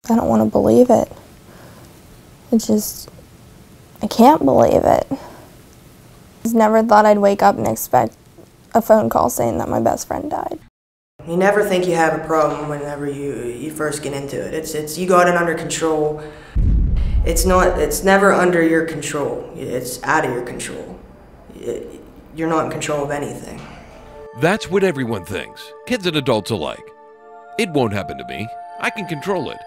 I don't want to believe it. I can't believe it. I never thought I'd wake up and expect a phone call saying that my best friend died. You never think you have a problem whenever you first get into it. It's you got it under control. It's never under your control. It's out of your control. You're not in control of anything. That's what everyone thinks, kids and adults alike. It won't happen to me. I can control it.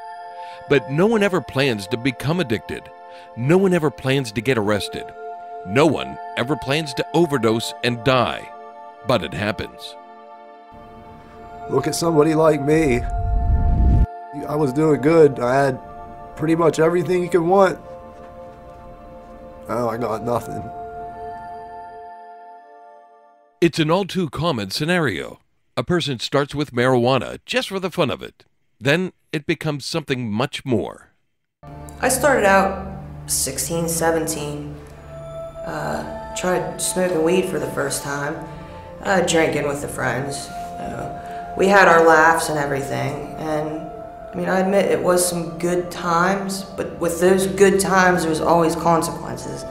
But no one ever plans to become addicted. No one ever plans to get arrested. No one ever plans to overdose and die. But it happens. Look at somebody like me. I was doing good. I had pretty much everything you could want. Now I got nothing. It's an all too common scenario. A person starts with marijuana just for the fun of it. Then it becomes something much more. I started out 16, 17. Tried smoking weed for the first time. Drinking with the friends. We had our laughs and everything. And I mean, I admit it was some good times, but with those good times, there's always consequences.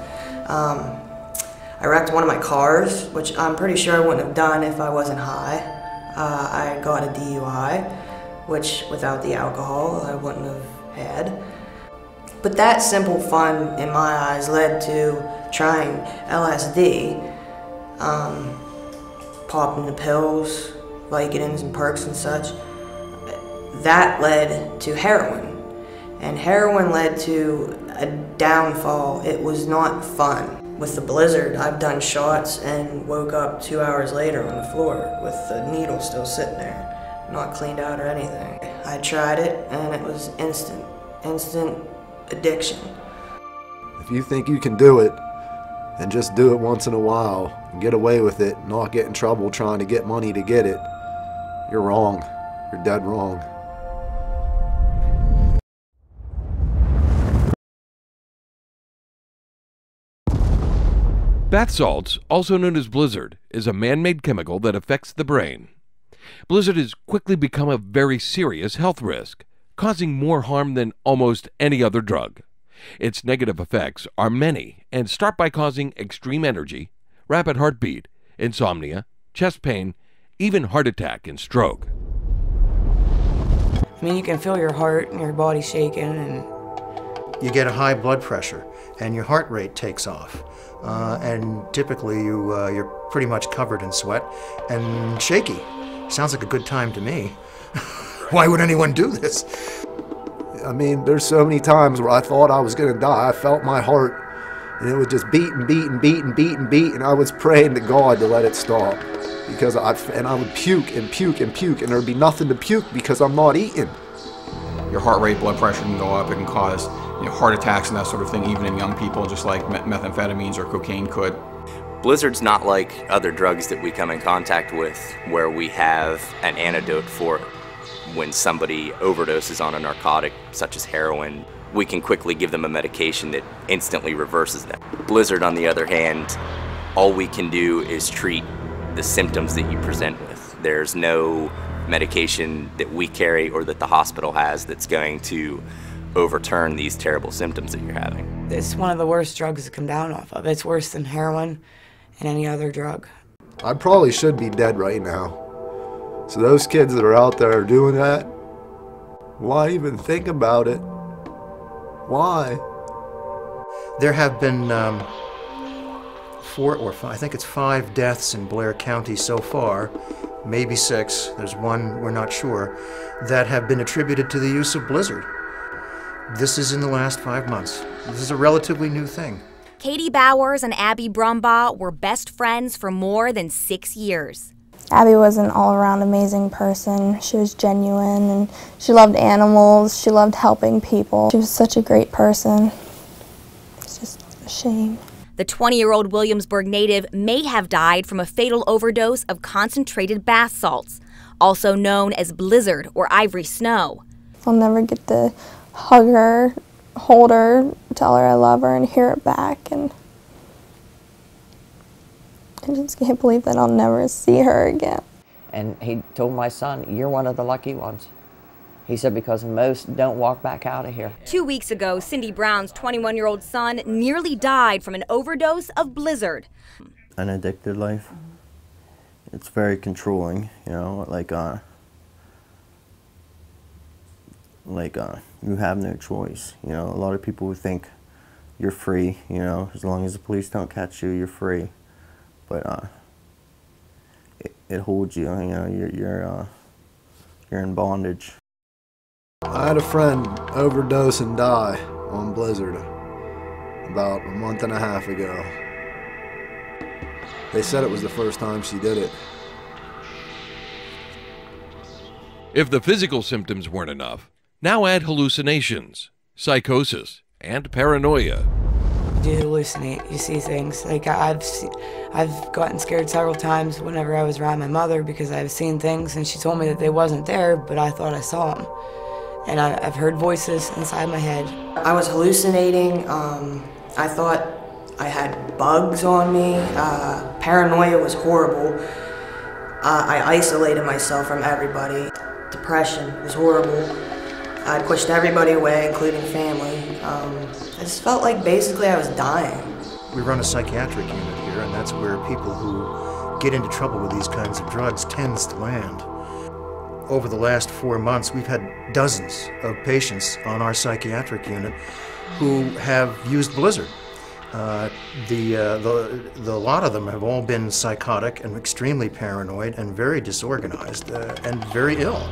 I wrecked one of my cars, which I'm pretty sure I wouldn't have done if I wasn't high. I got a DUI, which without the alcohol, I wouldn't have had. But that simple fun, in my eyes, led to trying LSD, popping the pills, Vicodins and perks and such. That led to heroin, and heroin led to a downfall. It was not fun. With the Blizzard, I've done shots and woke up 2 hours later on the floor with the needle still sitting there, not cleaned out or anything. I tried it, and it was instant addiction. If you think you can do it, and just do it once in a while, and get away with it, not get in trouble trying to get money to get it, you're wrong. You're dead wrong. Bath salts, also known as Blizzard, is a man-made chemical that affects the brain. Blizzard has quickly become a very serious health risk, causing more harm than almost any other drug. Its negative effects are many and start by causing extreme energy, rapid heartbeat, insomnia, chest pain, even heart attack and stroke. I mean, you can feel your heart and your body shaking, and you get a high blood pressure and your heart rate takes off. And typically you're pretty much covered in sweat and shaky. Sounds like a good time to me. Why would anyone do this? I mean, there's so many times where I thought I was going to die. I felt my heart, and it would just beat and beat and beat and beat and beat, and I was praying to God to let it stop. Because I would puke and puke and puke, and there'd be nothing to puke because I'm not eating. Your heart rate, blood pressure can go up. It can cause heart attacks and that sort of thing, even in young people, just like methamphetamines or cocaine could. Blizzard's not like other drugs that we come in contact with, where we have an antidote for it. When somebody overdoses on a narcotic, such as heroin, we can quickly give them a medication that instantly reverses them. Blizzard, on the other hand, all we can do is treat the symptoms that you present with. There's no medication that we carry or that the hospital has that's going to overturn these terrible symptoms that you're having. it's one of the worst drugs to come down off of. It's worse than heroin and any other drug. I probably should be dead right now. So those kids that are out there doing that, why even think about it? Why? There have been 4 or 5, I think it's 5 deaths in Blair County so far, maybe 6, there's one we're not sure, that have been attributed to the use of Blizzard. This is in the last 5 months. This is a relatively new thing. Katie Bowers and Abby Brumbaugh were best friends for more than 6 years. Abby was an all-around amazing person. She was genuine, and she loved animals. She loved helping people. She was such a great person. It's just a shame. The 20-year-old Williamsburg native may have died from a fatal overdose of concentrated bath salts, also known as Blizzard or ivory snow. I'll never get to hug her, hold her, tell her I love her, and hear it back. And I just can't believe that I'll never see her again. And he told my son, "You're one of the lucky ones." He said, because most don't walk back out of here. 2 weeks ago, Cindy Brown's 21-year-old son nearly died from an overdose of Blizzard. An addicted life. It's very controlling, you know, you have no choice. You know, a lot of people would think you're free, you know, as long as the police don't catch you, you're free. But it holds you, you know, you're in bondage. I had a friend overdose and die on Blizzard about a month and a half ago. They said it was the first time she did it. If the physical symptoms weren't enough, now add hallucinations, psychosis, and paranoia. You hallucinate, you see things. Like I've gotten scared several times whenever I was around my mother because I've seen things and she told me that they wasn't there, but I thought I saw them. And I've heard voices inside my head. I was hallucinating. I thought I had bugs on me. Paranoia was horrible. I isolated myself from everybody. Depression was horrible. I pushed everybody away, including family. I just felt like basically I was dying. We run a psychiatric unit here, and that's where people who get into trouble with these kinds of drugs tends to land. Over the last 4 months, we've had dozens of patients on our psychiatric unit who have used Blizzard. The lot of them have all been psychotic and extremely paranoid and very disorganized and very ill.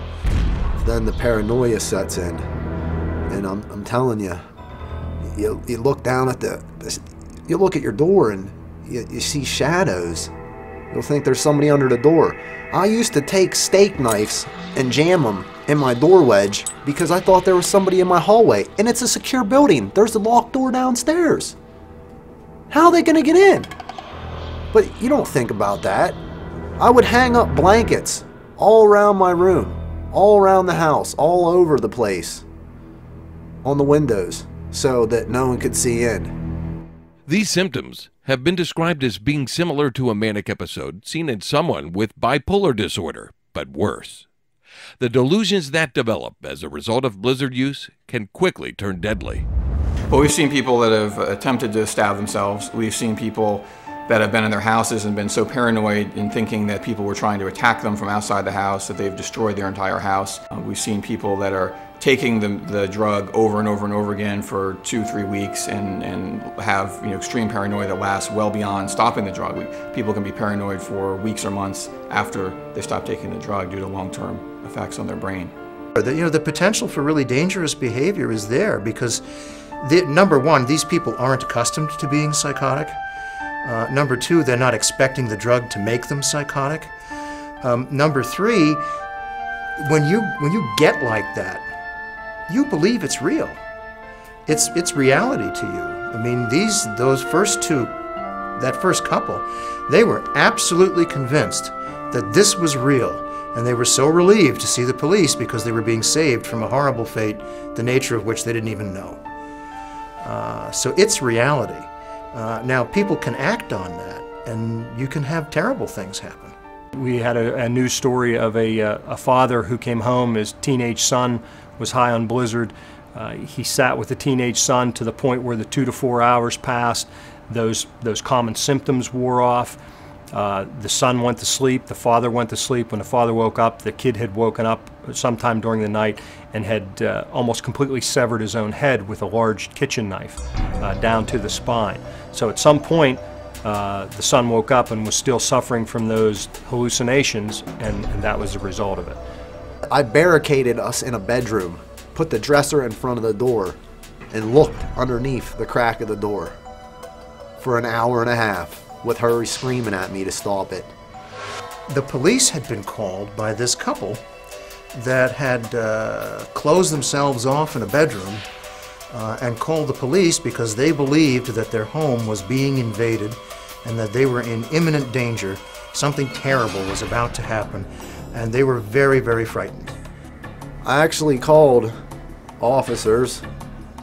Then the paranoia sets in, and I'm telling you, you look down at you look at your door and you see shadows. You'll think there's somebody under the door. I used to take steak knives and jam them in my door wedge because I thought there was somebody in my hallway, and it's a secure building. There's a locked door downstairs. How are they gonna get in? But you don't think about that. I would hang up blankets all around my room, all around the house, all over the place, on the windows, so that no one could see in. These symptoms have been described as being similar to a manic episode seen in someone with bipolar disorder, but worse. The delusions that develop as a result of Blizzard use can quickly turn deadly. Well, we've seen people that have attempted to stab themselves. We've seen people that have been in their houses and been so paranoid in thinking that people were trying to attack them from outside the house that they've destroyed their entire house. We've seen people that are taking the drug over and over and over again for 2-3 weeks and have extreme paranoia that lasts well beyond stopping the drug. People can be paranoid for weeks or months after they stop taking the drug due to long-term effects on their brain. The potential for really dangerous behavior is there because number one, these people aren't accustomed to being psychotic. Number two, they're not expecting the drug to make them psychotic. Number three, when you get like that, you believe it's real. It's reality to you. I mean, those first two, that first couple, they were absolutely convinced that this was real, and they were so relieved to see the police because they were being saved from a horrible fate, the nature of which they didn't even know. So it's reality. Now, people can act on that, and you can have terrible things happen. We had a news story of a father who came home. His teenage son was high on Blizzard. He sat with the teenage son to the point where the 2 to 4 hours passed. Those common symptoms wore off. The son went to sleep. The father went to sleep. When the father woke up, the kid had woken up sometime during the night and had almost completely severed his own head with a large kitchen knife down to the spine. So at some point, the son woke up and was still suffering from those hallucinations, and that was the result of it. I barricaded us in a bedroom, put the dresser in front of the door, and looked underneath the crack of the door for an hour and a half with her screaming at me to stop it. The police had been called by this couple that had closed themselves off in a bedroom and called the police because they believed that their home was being invaded and that they were in imminent danger. Something terrible was about to happen, and they were very, very frightened. I actually called officers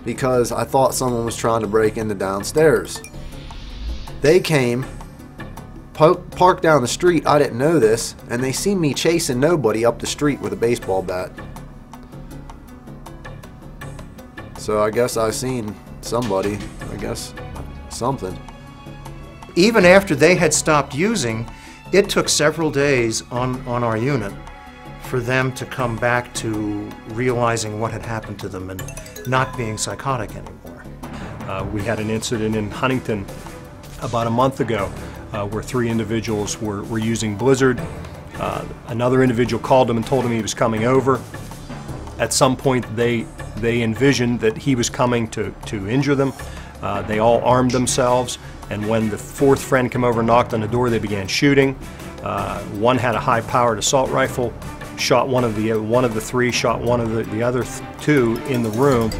because I thought someone was trying to break into downstairs. They came, parked down the street. I didn't know this, and they seen me chasing nobody up the street with a baseball bat. So I guess I seen somebody, I guess something. Even after they had stopped using, it took several days on our unit for them to come back to realizing what had happened to them and not being psychotic anymore. We had an incident in Huntington about a month ago where 3 individuals were using Blizzard. Another individual called him and told him he was coming over. At some point they envisioned that he was coming to injure them. They all armed themselves, and when the 4th friend came over and knocked on the door, they began shooting. One had a high-powered assault rifle, shot one of the 3, shot one of the other 2 in the room.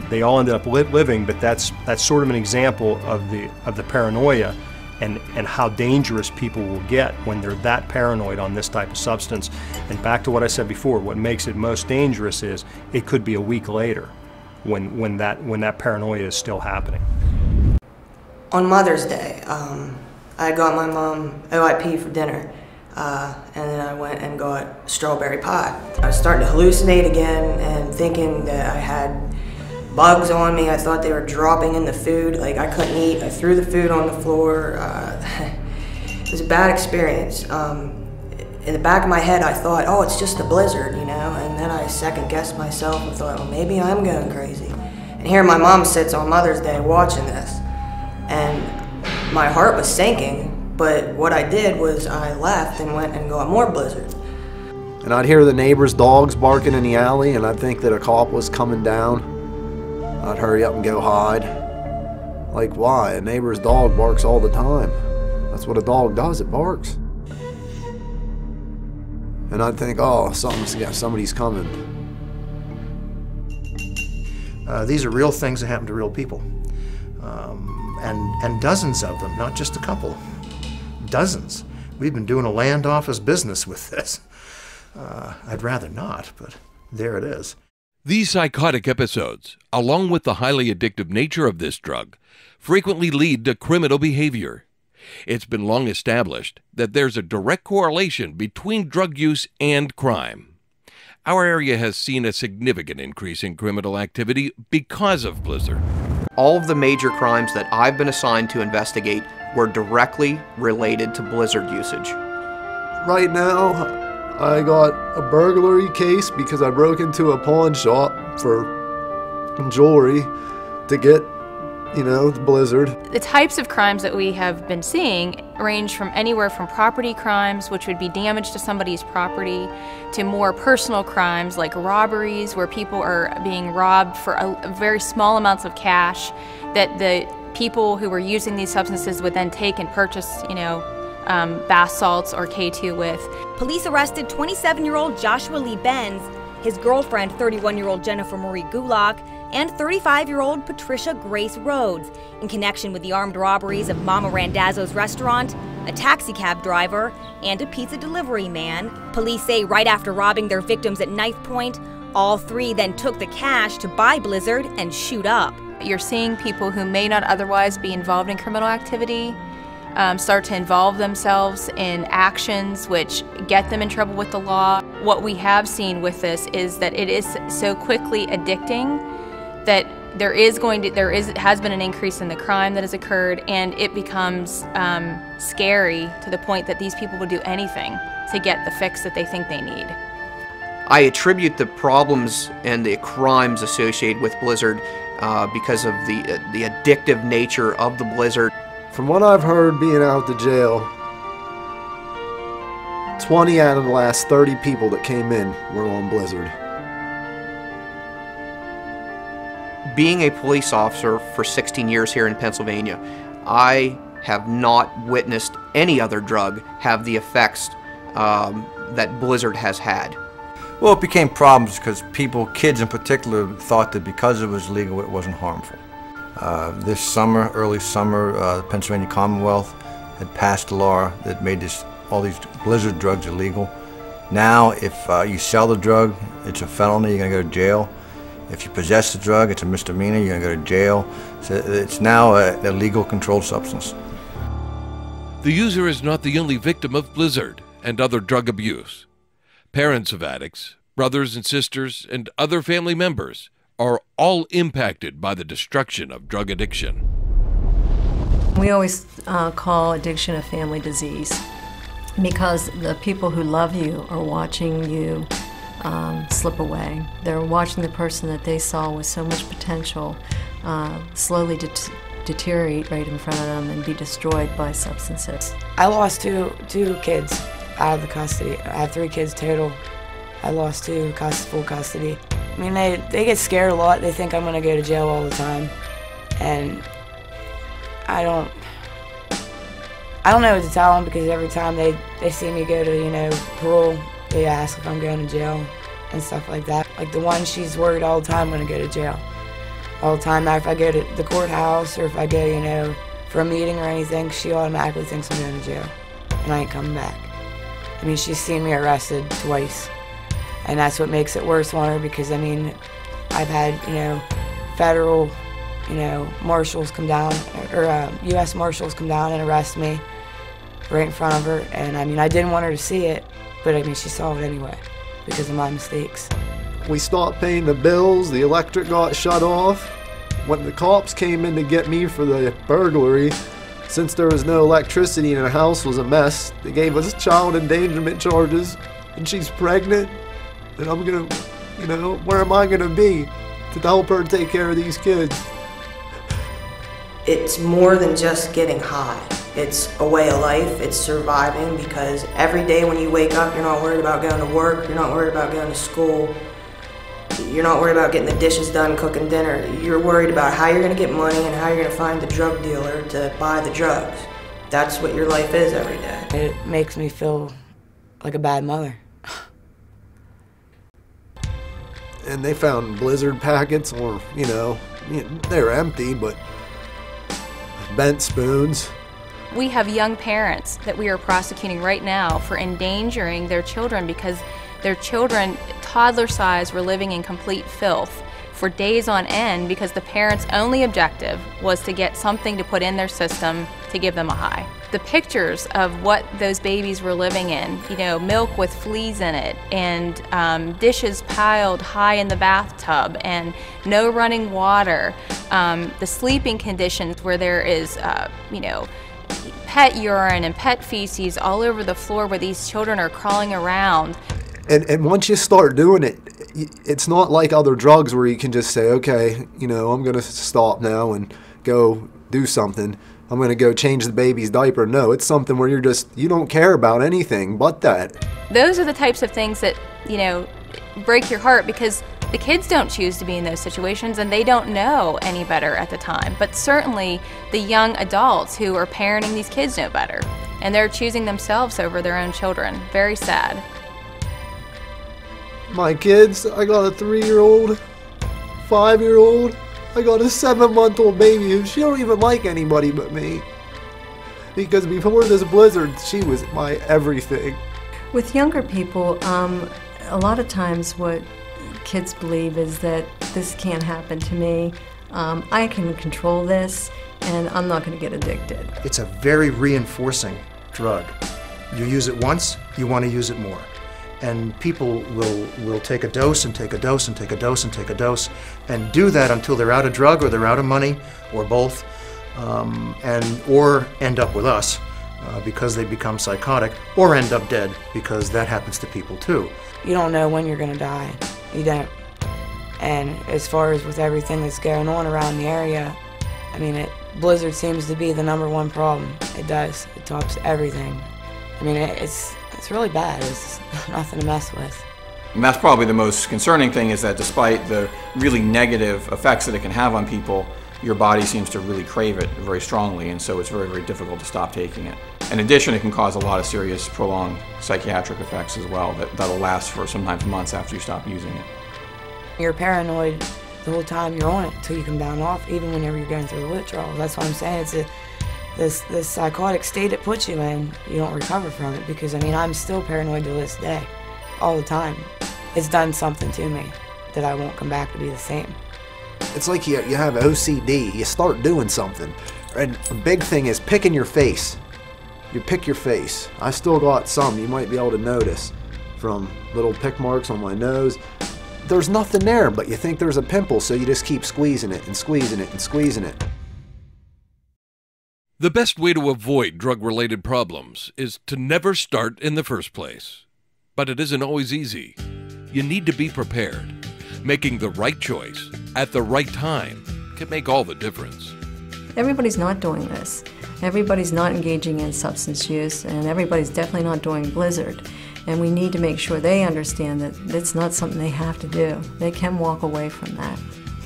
They all ended up living, but that's sort of an example of the paranoia and how dangerous people will get when they're that paranoid on this type of substance. And back to what I said before, what makes it most dangerous is it could be a week later when that paranoia is still happening. On Mother's Day, I got my mom OIP for dinner, and then I went and got strawberry pie. I was starting to hallucinate again and thinking that I had bugs on me. I thought they were dropping in the food. Like, I couldn't eat. I threw the food on the floor. It was a bad experience. In the back of my head, I thought, oh, it's just a blizzard, you know? And then I second-guessed myself and thought, well, maybe I'm going crazy. And here my mom sits on Mother's Day watching this. And my heart was sinking, but what I did was I left and went and got more blizzard. And I'd hear the neighbors' dogs barking in the alley, and I'd think that a cop was coming down. I'd hurry up and go hide. Like, why? A neighbor's dog barks all the time. That's what a dog does, it barks. And I'd think, oh, somebody's coming. These are real things that happen to real people. And dozens of them, not just a couple. Dozens. We've been doing a land office business with this. I'd rather not, but there it is. These psychotic episodes, along with the highly addictive nature of this drug, frequently lead to criminal behavior. It's been long established that there's a direct correlation between drug use and crime. Our area has seen a significant increase in criminal activity because of Blizzard. All of the major crimes that I've been assigned to investigate were directly related to Blizzard usage. Right now, I got a burglary case because I broke into a pawn shop for jewelry to get, you know, the Blizzard. The types of crimes that we have been seeing range from anywhere from property crimes, which would be damage to somebody's property, to more personal crimes like robberies, where people are being robbed for very small amounts of cash that the people who were using these substances would then take and purchase, you know, bath salts or K2 with. Police arrested 27-year-old Joshua Lee Benz, his girlfriend 31-year-old Jennifer Marie Gulak, and 35-year-old Patricia Grace Rhodes in connection with the armed robberies of Mama Randazzo's restaurant, a taxicab driver, and a pizza delivery man. Police say right after robbing their victims at knife point, all 3 then took the cash to buy Blizzard and shoot up. You're seeing people who may not otherwise be involved in criminal activity start to involve themselves in actions which get them in trouble with the law. What we have seen with this is that it is so quickly addicting that there has been an increase in the crime that has occurred, and it becomes scary to the point that these people will do anything to get the fix that they think they need. I attribute the problems and the crimes associated with Blizzard because of the addictive nature of the Blizzard. From what I've heard being out to jail, 20 out of the last 30 people that came in were on Blizzard. Being a police officer for 16 years here in Pennsylvania, I have not witnessed any other drug have the effects that Blizzard has had. Well, it became problems because people, kids in particular, thought that because it was legal, it wasn't harmful. This summer, early summer, the Pennsylvania Commonwealth had passed a law that made all these Blizzard drugs illegal. Now, if you sell the drug, it's a felony, you're going to go to jail. If you possess the drug, it's a misdemeanor, you're going to go to jail. So it's now a legal controlled substance. The user is not the only victim of Blizzard and other drug abuse. Parents of addicts, brothers and sisters, and other family members are all impacted by the destruction of drug addiction. We always call addiction a family disease because the people who love you are watching you slip away. They're watching the person that they saw with so much potential slowly deteriorate right in front of them and be destroyed by substances. I lost two kids out of the custody. I have 3 kids total. I lost 2 full custody. I mean, they get scared a lot. They think I'm going to go to jail all the time. And I don't know what to tell them, because every time they see me go to, parole, they ask if I'm going to jail and stuff like that. Like the one, she's worried all the time I'm going to go to jail. All the time. Now, if I go to the courthouse or if I go, for a meeting or anything, she automatically thinks I'm going to jail. And I ain't coming back. I mean, she's seen me arrested twice. And that's what makes it worse on her, because, I mean, I've had, federal, marshals come down, or U.S. marshals come down and arrest me right in front of her. And, I mean, I didn't want her to see it, but, I mean, she saw it anyway because of my mistakes. We stopped paying the bills, the electric got shut off. When the cops came in to get me for the burglary, since there was no electricity and the house was a mess, they gave us child endangerment charges, and she's pregnant, and I'm gonna, where am I gonna be to help her take care of these kids? It's more than just getting high. It's a way of life, it's surviving, because every day when you wake up, you're not worried about going to work, you're not worried about going to school, you're not worried about getting the dishes done, cooking dinner. You're worried about how you're going to get money and how you're going to find the drug dealer to buy the drugs. That's what your life is every day. It makes me feel like a bad mother. And they found Blizzard packets, or, they were empty, but bent spoons. We have young parents that we are prosecuting right now for endangering their children because their children, toddler size, were living in complete filth for days on end because the parents' only objective was to get something to put in their system to give them a high. The pictures of what those babies were living in, milk with fleas in it, and dishes piled high in the bathtub, and no running water, the sleeping conditions where there is, pet urine and pet feces all over the floor where these children are crawling around. And once you start doing it, it's not like other drugs where you can just say, okay, I'm going to stop now and go do something. I'm going to go change the baby's diaper. No, it's something where you don't care about anything but that. Those are the types of things that, break your heart, because the kids don't choose to be in those situations and they don't know any better at the time. But certainly the young adults who are parenting these kids know better, and they're choosing themselves over their own children. Very sad. My kids, I got a 3-year-old, 5-year-old, I got a 7-month-old baby who she don't even like anybody but me. Because before this blizzard, she was my everything. With younger people, a lot of times what kids believe is that this can't happen to me, I can control this, and I'm not going to get addicted. It's a very reinforcing drug. You use it once, you want to use it more. And people will take a dose and take a dose and take a dose and take a dose and do that until they're out of drug or they're out of money or both, or end up with us because they become psychotic, or end up dead because that happens to people too. You don't know when you're going to die. You don't. And as far as with everything that's going on around the area, I mean, Blizzard seems to be the #1 problem. It does. It tops everything. I mean, it's really bad. It's nothing to mess with. And that's probably the most concerning thing, is that despite the really negative effects that it can have on people, your body seems to really crave it very strongly, and so it's very, very difficult to stop taking it. In addition, it can cause a lot of serious, prolonged psychiatric effects as well that'll last for sometimes months after you stop using it. You're paranoid the whole time you're on it until you come down off, even whenever you're going through the withdrawal. That's what I'm saying. It's this psychotic state it puts you in, you don't recover from it, because, I mean, I'm still paranoid to this day, all the time. It's done something to me that I won't come back to be the same. It's like you have OCD, you start doing something. And a big thing is picking your face. You pick your face. I still got some you might be able to notice from little pick marks on my nose. there's nothing there, but you think there's a pimple, so you just keep squeezing it and squeezing it and squeezing it. The best way to avoid drug-related problems is to never start in the first place. But it isn't always easy. You need to be prepared. Making the right choice at the right time can make all the difference. Everybody's not doing this. Everybody's not engaging in substance use, and everybody's definitely not doing Blizzard. And we need to make sure they understand that it's not something they have to do. They can walk away from that.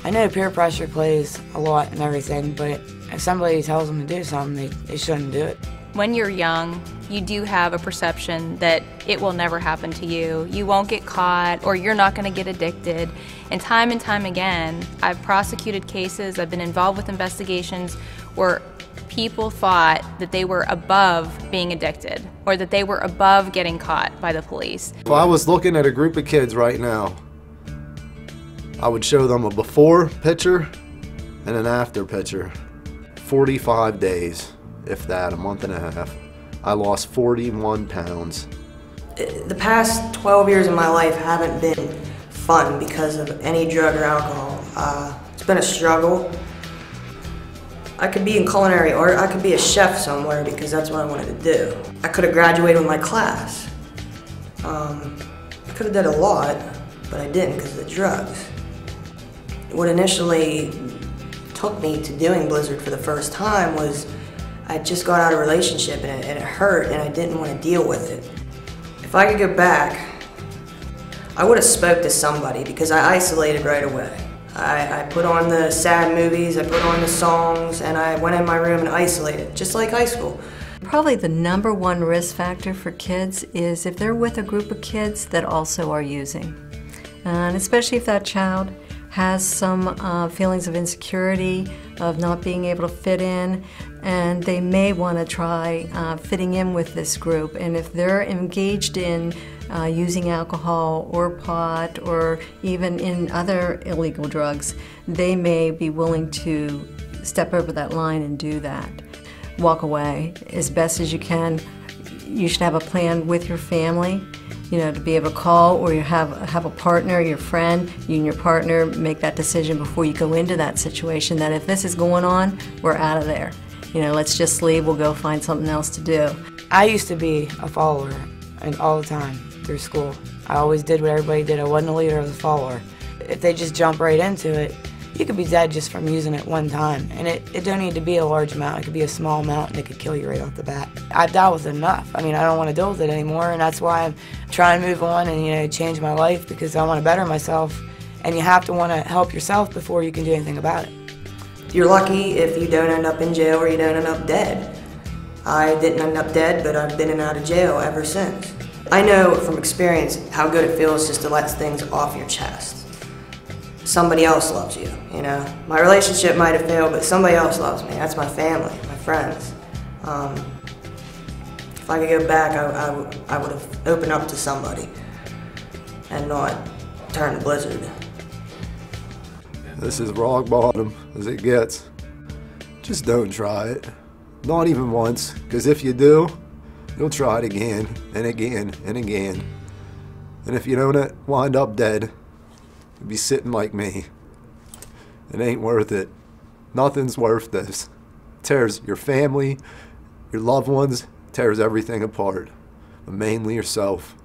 I know peer pressure plays a lot and everything, but if somebody tells them to do something, they shouldn't do it. When you're young, you do have a perception that it will never happen to you. You won't get caught, or you're not going to get addicted. And time again, I've prosecuted cases, I've been involved with investigations where people thought that they were above being addicted, or that they were above getting caught by the police. If I was looking at a group of kids right now, I would show them a before picture and an after picture. 45 days, if that, a month and a half. I lost 41 pounds. The past 12 years of my life haven't been fun because of any drug or alcohol. It's been a struggle. I could be in culinary art, I could be a chef somewhere because that's what I wanted to do. I could have graduated with my class. I could have done a lot, but I didn't because of the drugs. What initially took me to doing Blizzard for the first time was I just got out of a relationship and it hurt and I didn't want to deal with it. If I could go back, I would have spoke to somebody because I isolated right away. I put on the sad movies, I put on the songs, and I went in my room and isolated, just like high school. Probably the #1 risk factor for kids is if they're with a group of kids that also are using. And especially if that child has some feelings of insecurity, of not being able to fit in, and they may want to try fitting in with this group. And if they're engaged in using alcohol or pot or even in other illegal drugs, they may be willing to step over that line and do that. Walk away as best as you can. You should have a plan with your family, you know, to be able to call, or you have a partner, your friend, you and your partner make that decision before you go into that situation, that if this is going on, we're out of there. You know, let's just leave, we'll go find something else to do. I used to be a follower, and all the time through school. I always did what everybody did. I wasn't a leader, I was a follower. If they just jump right into it, you could be dead just from using it one time. And it don't need to be a large amount. It could be a small amount and it could kill you right off the bat. I've dealt with enough. I mean, I don't want to deal with it anymore, and that's why I'm trying to move on and, you know, change my life, because I want to better myself. And you have to want to help yourself before you can do anything about it. You're lucky if you don't end up in jail or you don't end up dead. I didn't end up dead, but I've been in and out of jail ever since. I know from experience how good it feels just to let things off your chest. Somebody else loves you, you know. My relationship might have failed, but somebody else loves me. That's my family, my friends. If I could go back, I would have opened up to somebody and not turned to Blizzard. This is rock bottom as it gets. Just don't try it. Not even once, because if you do, you'll try it again and again and again. And if you don't wind up dead, you'll be sitting like me. It ain't worth it. Nothing's worth this. It tears your family, your loved ones, tears everything apart, but mainly yourself.